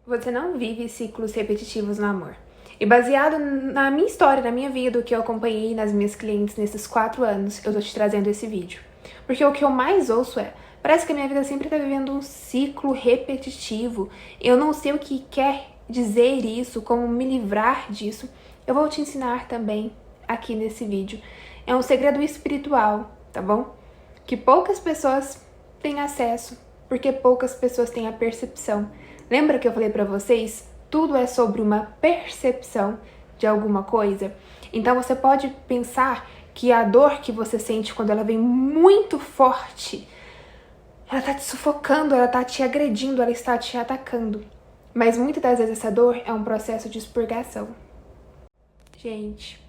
Você não vive ciclos repetitivos no amor. E baseado na minha história, na minha vida, o que eu acompanhei nas minhas clientes nesses 4 anos, eu tô te trazendo esse vídeo. Porque o que eu mais ouço parece que a minha vida sempre tá vivendo um ciclo repetitivo. Eu não sei o que quer dizer isso, como me livrar disso. Eu vou te ensinar também aqui nesse vídeo. É um segredo espiritual, tá bom? Que poucas pessoas têm acesso, porque poucas pessoas têm a percepção. Lembra que eu falei pra vocês? Tudo é sobre uma percepção de alguma coisa. Então você pode pensar que a dor que você sente quando ela vem muito forte, ela tá te sufocando, ela tá te agredindo, ela está te atacando. Mas muitas das vezes essa dor é um processo de expurgação. Gente,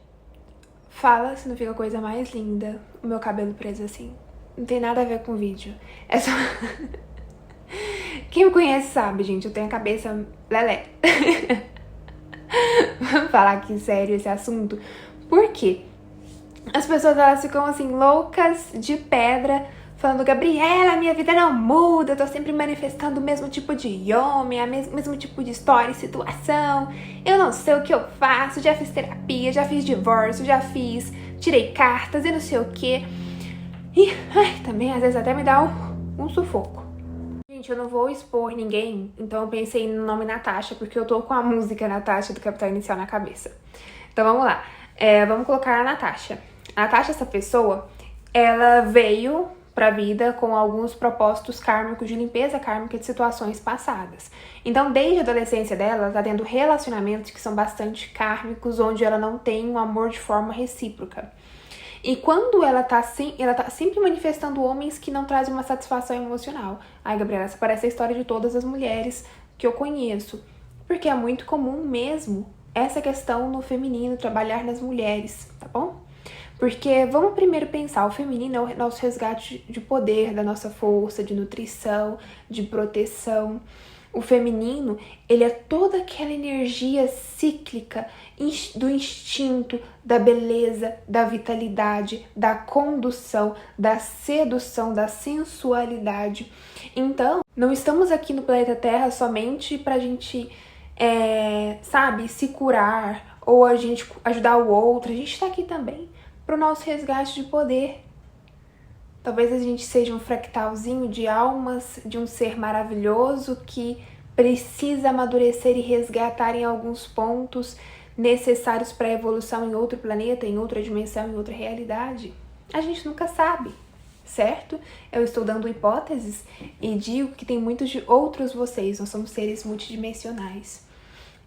fala se não fica a coisa mais linda o meu cabelo preso assim. Não tem nada a ver com o vídeo. É só... Quem me conhece sabe, gente, eu tenho a cabeça lelé. Vamos falar aqui sério esse assunto. Por quê? As pessoas, elas ficam assim, loucas de pedra, falando: Gabriela, minha vida não muda, eu tô sempre manifestando o mesmo tipo de homem, o mesmo tipo de história e situação, eu não sei o que eu faço, já fiz terapia, já fiz divórcio, tirei cartas e não sei o que. E também às vezes até me dá um sufoco. Gente, eu não vou expor ninguém, então eu pensei no nome Natasha, porque eu tô com a música Natasha do Capital Inicial na cabeça. Então vamos lá, vamos colocar a Natasha. A Natasha, essa pessoa, ela veio pra vida com alguns propósitos kármicos de limpeza kármica de situações passadas. Então, desde a adolescência dela, ela tá tendo relacionamentos que são bastante kármicos, onde ela não tem um amor de forma recíproca. E quando ela tá sempre manifestando homens que não trazem uma satisfação emocional. Ai, Gabriela, essa parece a história de todas as mulheres que eu conheço. Porque é muito comum mesmo essa questão no feminino, trabalhar nas mulheres, tá bom? Porque vamos primeiro pensar, o feminino é o nosso resgate de poder, da nossa força, de nutrição, de proteção. O feminino, ele é toda aquela energia cíclica do instinto, da beleza, da vitalidade, da condução, da sedução, da sensualidade. Então, não estamos aqui no planeta Terra somente pra gente, se curar ou a gente ajudar o outro. A gente tá aqui também pro nosso resgate de poder. Talvez a gente seja um fractalzinho de almas, de um ser maravilhoso que precisa amadurecer e resgatar em alguns pontos necessários para a evolução em outro planeta, em outra dimensão, em outra realidade. A gente nunca sabe, certo? Eu estou dando hipóteses e digo que tem muitos de outros vocês, nós somos seres multidimensionais.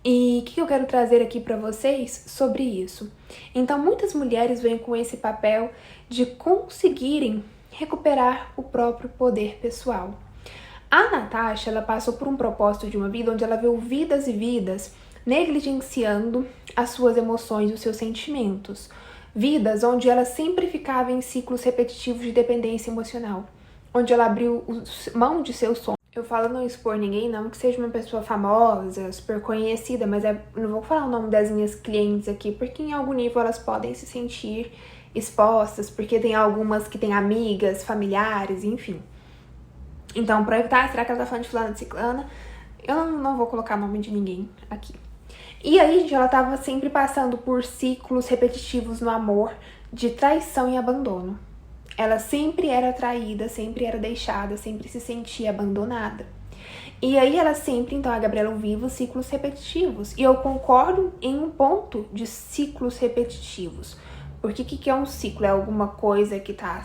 E o que eu quero trazer aqui para vocês sobre isso? Então, muitas mulheres vêm com esse papel de conseguirem recuperar o próprio poder pessoal. A Natasha, ela passou por um propósito de uma vida onde ela viu vidas e vidas negligenciando as suas emoções e os seus sentimentos. Vidas onde ela sempre ficava em ciclos repetitivos de dependência emocional, onde ela abriu mão de seus sonhos. Eu falo não expor ninguém, não que seja uma pessoa famosa, super conhecida, mas não vou falar o nome das minhas clientes aqui, porque em algum nível elas podem se sentir expostas, porque tem algumas que têm amigas, familiares, enfim. Então, pra evitar, será que ela tá falando de fulana, de ciclana? Eu não vou colocar o nome de ninguém aqui. E aí, gente, ela tava sempre passando por ciclos repetitivos no amor, de traição e abandono. Ela sempre era traída, sempre era deixada, sempre se sentia abandonada. E aí ela sempre, então, a Gabriela vive os ciclos repetitivos. E eu concordo em um ponto de ciclos repetitivos. Porque o que é um ciclo? É alguma coisa que tá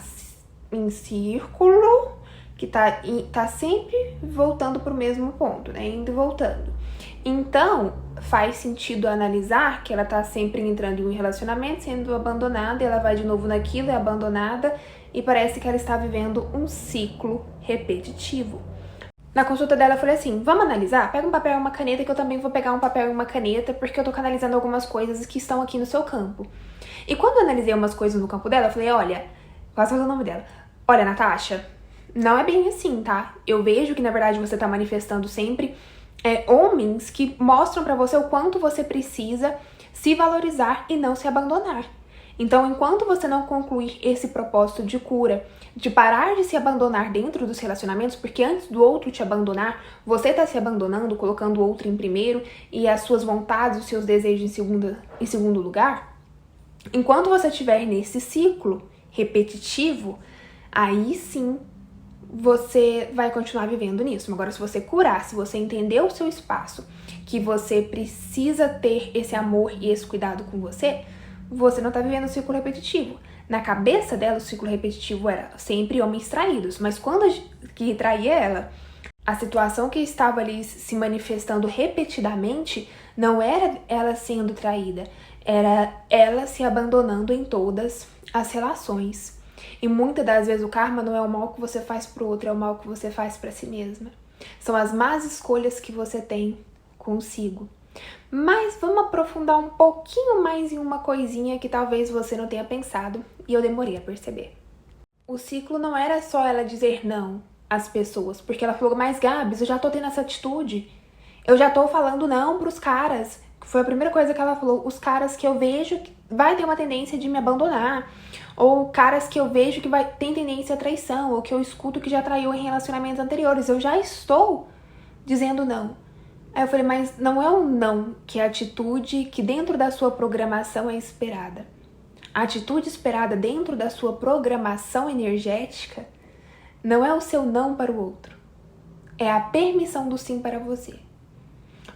em círculo, que tá sempre voltando pro mesmo ponto, né? Indo e voltando. Então, faz sentido analisar que ela tá sempre entrando em um relacionamento, sendo abandonada, e ela vai de novo naquilo, é abandonada, e parece que ela está vivendo um ciclo repetitivo. Na consulta dela, eu falei assim, vamos analisar? Pega um papel e uma caneta, que eu também vou pegar um papel e uma caneta, porque eu tô canalizando algumas coisas que estão aqui no seu campo. E quando eu analisei umas coisas no campo dela, eu falei, olha, quase fazer o nome dela. Olha, Natasha, não é bem assim, tá? Eu vejo que, na verdade, você tá manifestando sempre homens que mostram pra você o quanto você precisa se valorizar e não se abandonar. Então, enquanto você não concluir esse propósito de cura, de parar de se abandonar dentro dos relacionamentos, porque antes do outro te abandonar, você está se abandonando, colocando o outro em primeiro e as suas vontades, os seus desejos em segundo lugar, enquanto você estiver nesse ciclo repetitivo, aí sim você vai continuar vivendo nisso. Agora, se você curar, se você entender o seu espaço, que você precisa ter esse amor e esse cuidado com você não tá vivendo o ciclo repetitivo. Na cabeça dela, o ciclo repetitivo era sempre homens traídos, mas quando que traía ela, a situação que estava ali se manifestando repetidamente não era ela sendo traída, era ela se abandonando em todas as relações. E muitas das vezes o karma não é o mal que você faz pro outro, é o mal que você faz pra si mesma. São as más escolhas que você tem consigo. Mas vamos aprofundar um pouquinho mais em uma coisinha que talvez você não tenha pensado e eu demorei a perceber. O ciclo não era só ela dizer não às pessoas, porque ela falou, mas Gabs, eu já tô tendo essa atitude, eu já tô falando não pros caras. Foi a primeira coisa que ela falou, os caras que eu vejo que vai ter uma tendência de me abandonar, ou caras que eu vejo que tem tendência à traição, ou que eu escuto que já traiu em relacionamentos anteriores, eu já estou dizendo não. Aí eu falei, mas não é um não que é a atitude que dentro da sua programação é esperada. A atitude esperada dentro da sua programação energética não é o seu não para o outro. É a permissão do sim para você.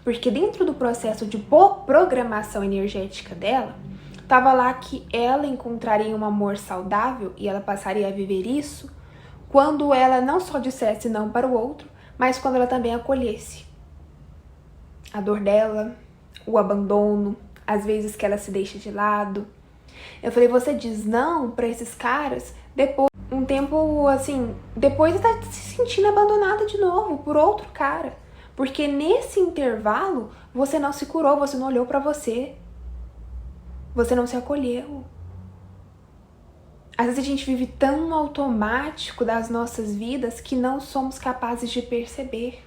Porque dentro do processo de programação energética dela, estava lá que ela encontraria um amor saudável e ela passaria a viver isso quando ela não só dissesse não para o outro, mas quando ela também acolhesse a dor dela, o abandono, as vezes que ela se deixa de lado. Eu falei, você diz não pra esses caras depois, um tempo assim, depois você tá se sentindo abandonada de novo por outro cara. Porque nesse intervalo, você não se curou, você não olhou pra você. Você não se acolheu. Às vezes a gente vive tão automático das nossas vidas que não somos capazes de perceber.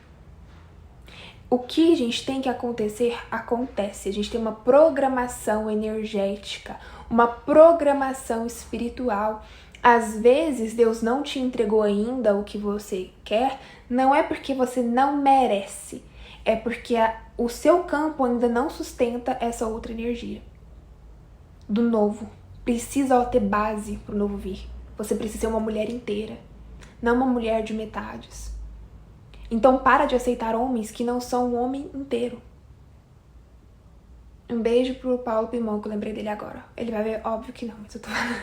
O que a gente tem que acontecer, acontece. A gente tem uma programação energética, uma programação espiritual. Às vezes, Deus não te entregou ainda o que você quer, não é porque você não merece, é porque o seu campo ainda não sustenta essa outra energia. Do novo. Precisa ter base para o novo vir. Você precisa ser uma mulher inteira, não uma mulher de metades. Então para de aceitar homens que não são um homem inteiro. Um beijo pro Paulo Pimon, que eu lembrei dele agora. Ele vai ver, óbvio que não, mas eu tô falando.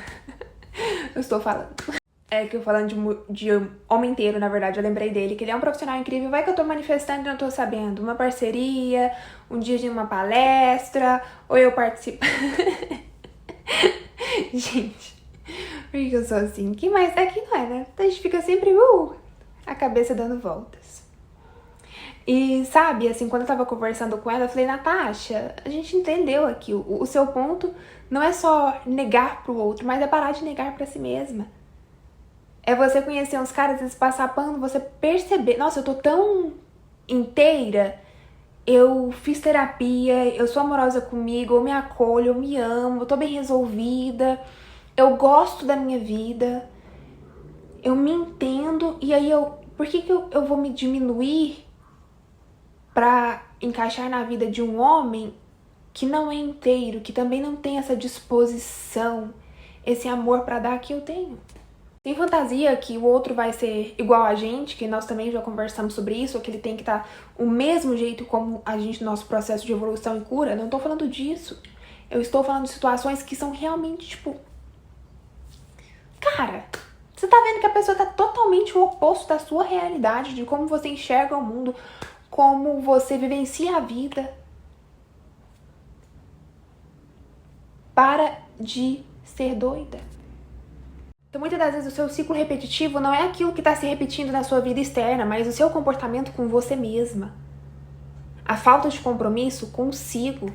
Eu estou falando. É que eu falando de homem inteiro, na verdade, eu lembrei dele, que ele é um profissional incrível. Vai que eu tô manifestando e não tô sabendo. Uma parceria, um dia de uma palestra, ou eu participo. Gente, por que eu sou assim? Que mais é que não é, né? A gente fica sempre a cabeça dando voltas. E sabe, assim, quando eu tava conversando com ela, eu falei, Natasha, a gente entendeu aqui, o seu ponto não é só negar pro outro, mas é parar de negar pra si mesma. É você conhecer uns caras, eles passar pano, você perceber, nossa, eu tô tão inteira, eu fiz terapia, eu sou amorosa comigo, eu me acolho, eu me amo, eu tô bem resolvida, eu gosto da minha vida, eu me entendo, e aí por que eu vou me diminuir pra encaixar na vida de um homem que não é inteiro, que também não tem essa disposição, esse amor pra dar que eu tenho? Tem fantasia que o outro vai ser igual a gente, que nós também já conversamos sobre isso, ou que ele tem que estar o mesmo jeito como a gente no nosso processo de evolução e cura. Não tô falando disso. Eu estou falando de situações que são realmente, tipo... Cara, você tá vendo que a pessoa tá totalmente o oposto da sua realidade, de como você enxerga o mundo, como você vivencia a vida. Para de ser doida. Então, muitas das vezes, o seu ciclo repetitivo não é aquilo que está se repetindo na sua vida externa, mas o seu comportamento com você mesma. A falta de compromisso consigo.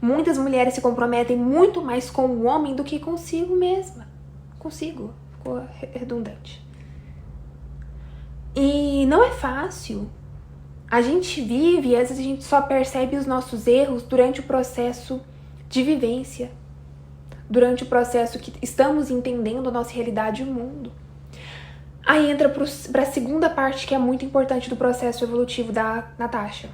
Muitas mulheres se comprometem muito mais com o homem do que consigo mesma. Consigo. Ficou redundante. E não é fácil. A gente vive e às vezes a gente só percebe os nossos erros durante o processo de vivência. durante o processo que estamos entendendo a nossa realidade e o mundo. Aí entra para a segunda parte que é muito importante do processo evolutivo da Natasha.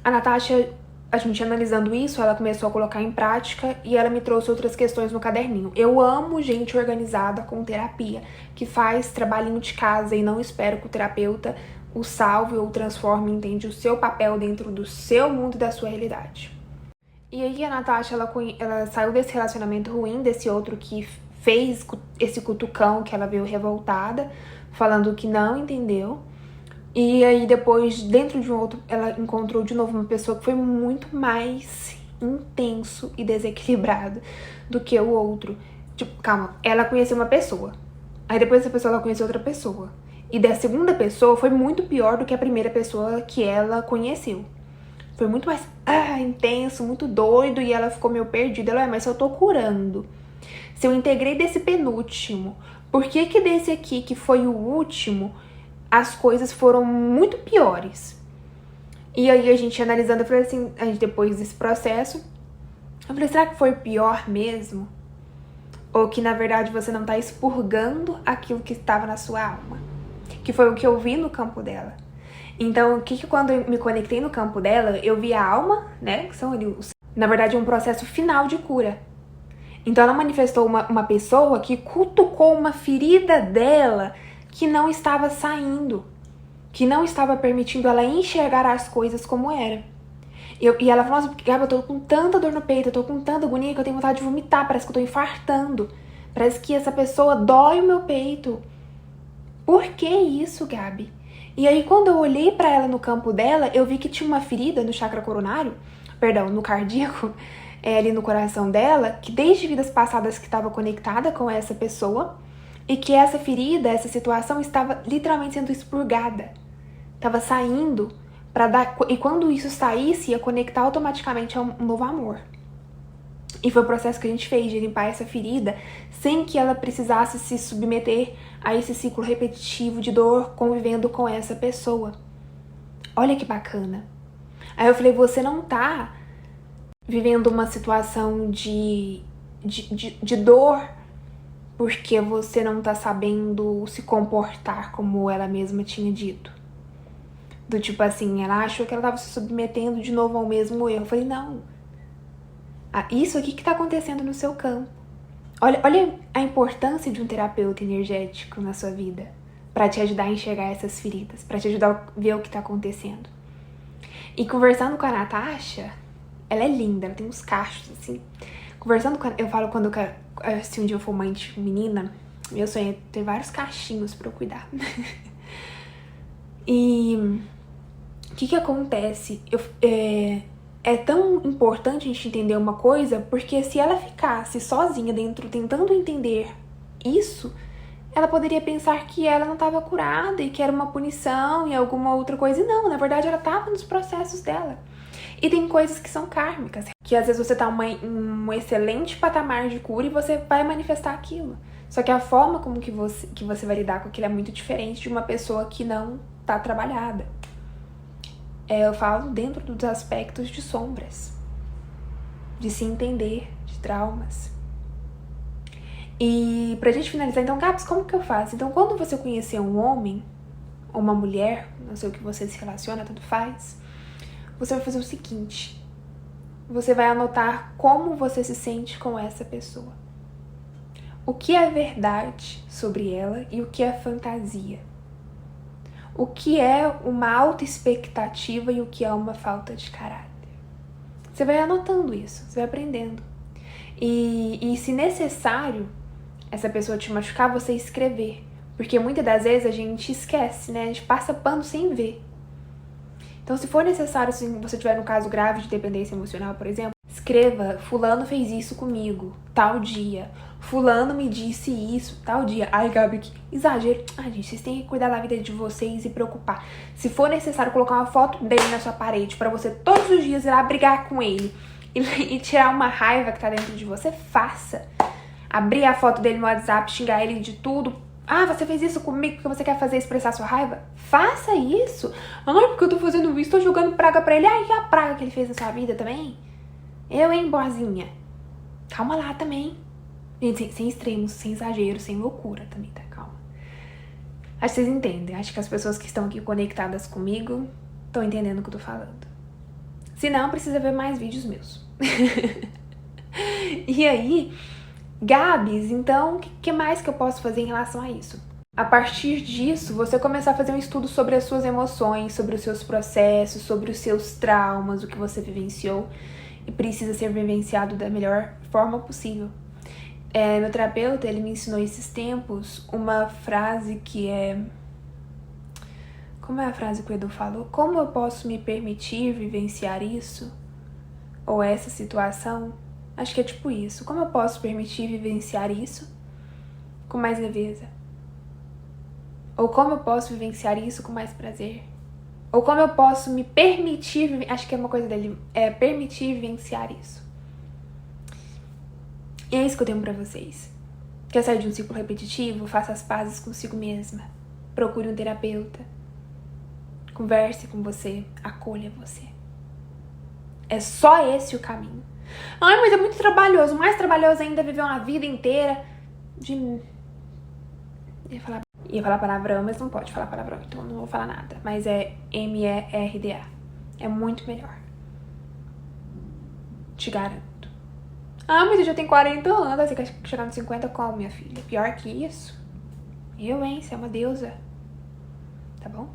A Natasha, a gente analisando isso, ela começou a colocar em prática e ela me trouxe outras questões no caderninho. Eu amo gente organizada com terapia, que faz trabalhinho de casa e não espera que o terapeuta o salve ou o transforme, entende o seu papel dentro do seu mundo e da sua realidade. E aí a Natasha, ela saiu desse relacionamento ruim, desse outro que fez esse cutucão, que ela veio revoltada, falando que não entendeu. E aí depois, dentro de um outro, ela encontrou de novo uma pessoa que foi muito mais intenso e desequilibrado do que o outro. Tipo, calma, ela conheceu uma pessoa. Aí depois dessa pessoa ela conheceu outra pessoa. E da segunda pessoa foi muito pior do que a primeira pessoa que ela conheceu. Foi muito mais intenso, muito doido, e ela ficou meio perdida. Ela, mas se eu tô curando, se eu integrei desse penúltimo, por que que desse aqui, que foi o último, as coisas foram muito piores? E aí a gente analisando, eu falei assim, a gente, depois desse processo, eu falei, será que foi pior mesmo? Ou que na verdade você não tá expurgando aquilo que estava na sua alma? Que foi o que eu vi no campo dela. Então, quando eu me conectei no campo dela, eu vi a alma, né, que são ali na verdade, um processo final de cura. Então, ela manifestou uma pessoa que cutucou uma ferida dela que não estava saindo, que não estava permitindo ela enxergar as coisas como era. E ela falou, nossa, Gabi, eu tô com tanta dor no peito, eu tô com tanta agonia que eu tenho vontade de vomitar, parece que eu tô infartando. Parece que essa pessoa dói o meu peito. Por que isso, Gabi? E aí, quando eu olhei pra ela no campo dela, eu vi que tinha uma ferida no chakra coronário, perdão, no cardíaco, ali no coração dela, que desde vidas passadas que estava conectada com essa pessoa, e que essa ferida, essa situação estava literalmente sendo expurgada. Estava saindo para dar, e quando isso saísse, ia conectar automaticamente a um novo amor. E foi o processo que a gente fez de limpar essa ferida sem que ela precisasse se submeter a esse ciclo repetitivo de dor convivendo com essa pessoa. Olha que bacana. Aí eu falei, você não tá vivendo uma situação de dor porque você não tá sabendo se comportar como ela mesma tinha dito. Do tipo assim, ela achou que ela tava se submetendo de novo ao mesmo erro. Eu falei, não. Isso aqui que tá acontecendo no seu campo. Olha a importância de um terapeuta energético na sua vida para te ajudar a enxergar essas feridas, para te ajudar a ver o que tá acontecendo. E conversando com a Natasha, ela é linda, ela tem uns cachos assim. Conversando com ela, eu falo quando se um dia eu for mãe de menina, meu sonho é ter vários cachinhos pra eu cuidar. E o que acontece? É tão importante a gente entender uma coisa, porque se ela ficasse sozinha dentro, tentando entender isso, ela poderia pensar que ela não estava curada e que era uma punição e alguma outra coisa. E não, na verdade ela estava nos processos dela. E tem coisas que são kármicas, que às vezes você tá em um excelente patamar de cura e você vai manifestar aquilo. Só que a forma como que você vai lidar com aquilo é muito diferente de uma pessoa que não tá trabalhada. Eu falo dentro dos aspectos de sombras, de se entender, de traumas. E pra gente finalizar, então, Gabs, como que eu faço? Então, quando você conhecer um homem ou uma mulher, não sei o que você se relaciona, tanto faz, você vai fazer o seguinte: você vai anotar como você se sente com essa pessoa. O que é verdade sobre ela e o que é fantasia. O que é uma alta expectativa e o que é uma falta de caráter. Você vai anotando isso, você vai aprendendo. E se necessário, essa pessoa te machucar, você escrever. Porque muitas das vezes a gente esquece, né? A gente passa pano sem ver. Então, se for necessário, se você tiver no caso grave de dependência emocional, por exemplo, escreva, fulano fez isso comigo, tal dia. Fulano me disse isso, tal dia. Ai, Gabi, que exagero. Ai, gente, vocês têm que cuidar da vida de vocês e preocupar. Se for necessário colocar uma foto dele na sua parede pra você todos os dias ir lá brigar com ele e tirar uma raiva que tá dentro de você, faça. Abrir a foto dele no WhatsApp, xingar ele de tudo. Ah, você fez isso comigo porque você quer fazer expressar sua raiva? Faça isso. Não é porque eu tô fazendo isso, tô jogando praga pra ele. Ai, e a praga que ele fez na sua vida também? Eu, hein, boazinha? Calma lá também. Gente, sem extremos, sem exagero, sem loucura também, tá? Calma. Acho que vocês entendem. Acho que as pessoas que estão aqui conectadas comigo estão entendendo o que eu tô falando. Se não, precisa ver mais vídeos meus. E aí, Gabs, então, o que mais que eu posso fazer em relação a isso? A partir disso, você começar a fazer um estudo sobre as suas emoções, sobre os seus processos, sobre os seus traumas, o que você vivenciou e precisa ser vivenciado da melhor forma possível. Meu terapeuta, ele me ensinou esses tempos uma frase que é... Como é a frase que o Edu falou? Como eu posso me permitir vivenciar isso? Ou essa situação? Acho que é tipo isso. Como eu posso permitir vivenciar isso com mais leveza? Ou como eu posso vivenciar isso com mais prazer? Ou como eu posso me permitir... Acho que é uma coisa dele. É permitir vivenciar isso. E é isso que eu tenho pra vocês. Quer sair de um ciclo repetitivo? Faça as pazes consigo mesma. Procure um terapeuta. Converse com você. Acolha você. É só esse o caminho. Ai, mas é muito trabalhoso. Mais trabalhoso ainda é viver uma vida inteira de... Ia falar palavrão, mas não pode falar palavrão, então não vou falar nada. Mas é MERDA. É muito melhor. Te garanto. Ah, mas eu já tenho 40 anos. Você quer chegar nos 50 como, minha filha? Pior que isso. Eu, hein? Você é uma deusa. Tá bom?